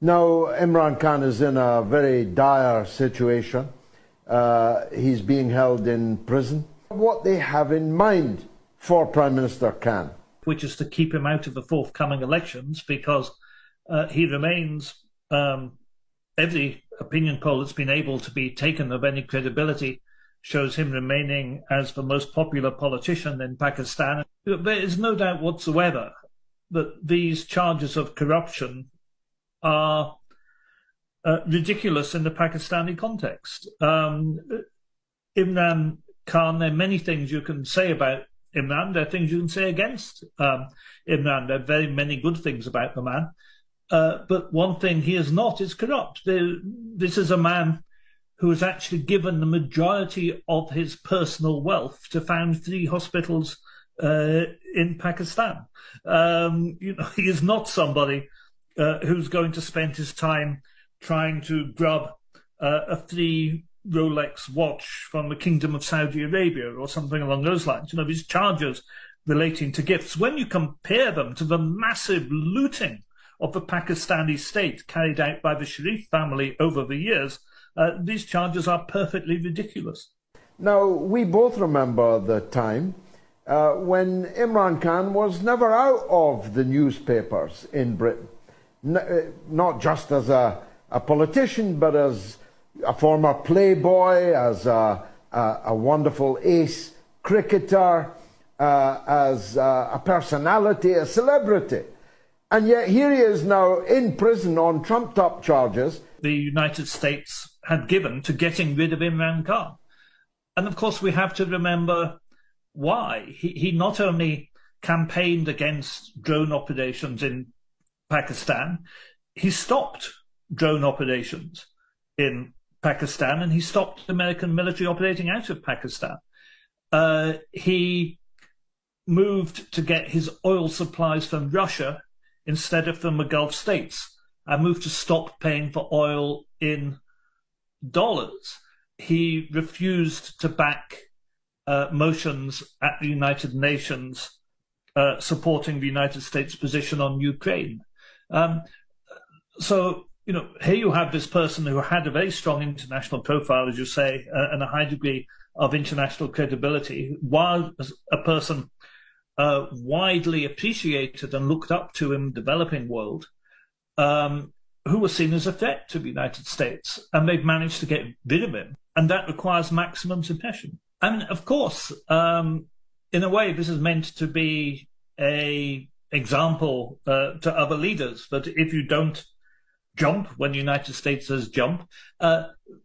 Now, Imran Khan is in a very dire situation. He's being held in prison. What they have in mind for Prime Minister Khan, which is to keep him out of the forthcoming elections, because he remains, every opinion poll that's been able to be taken of any credibility shows him remaining as the most popular politician in Pakistan. There is no doubt whatsoever that these charges of corruption are ridiculous in the Pakistani context. Imran Khan, there are many things you can say about Imran. There are things you can say against Imran. There are very many good things about the man. But one thing he is not is corrupt. This is a man who has actually given the majority of his personal wealth to found 3 hospitals in Pakistan. He is not somebody who's going to spend his time trying to grab a 3 Rolex watch from the Kingdom of Saudi Arabia or something along those lines. These charges relating to gifts, when you compare them to the massive looting of the Pakistani state carried out by the Sharif family over the years, these charges are perfectly ridiculous. Now, we both remember the time when Imran Khan was never out of the newspapers in Britain, not just as a politician, but as a former playboy, as a wonderful ace cricketer, as a personality, a celebrity. And yet here he is now in prison on trumped-up charges. The United States had given to getting rid of Imran Khan. And of course we have to remember why. He not only campaigned against drone operations in Pakistan, he stopped drone operations in Pakistan, and he stopped American military operating out of Pakistan. He moved to get his oil supplies from Russia instead of from the Gulf states, and moved to stop paying for oil in dollars. He refused to back motions at the United Nations supporting the United States position on Ukraine. So, here you have this person who had a very strong international profile, as you say, and a high degree of international credibility, while a person widely appreciated and looked up to in the developing world, who was seen as a threat to the United States, and they've managed to get rid of him. And that requires maximum suppression. And of course, in a way, this is meant to be an example to other leaders, that if you don't jump when the United States says jump,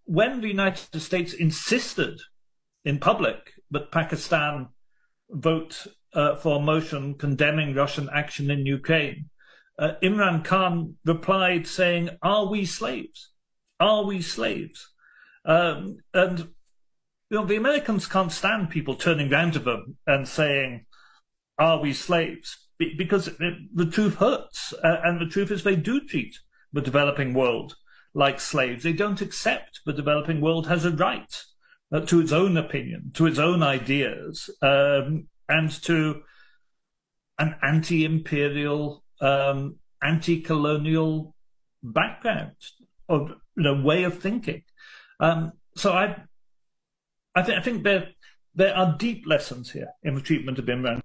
when the United States insisted in public that Pakistan vote for a motion condemning Russian action in Ukraine, Imran Khan replied saying, "Are we slaves? Are we slaves?" And the Americans can't stand people turning around to them and saying, "Are we slaves?" Because the truth hurts, and the truth is they do treat the developing world like slaves. They don't accept the developing world has a right to its own opinion, to its own ideas, and to an anti-imperial, anti-colonial background of way of thinking. So I think there are deep lessons here in the treatment of Imran.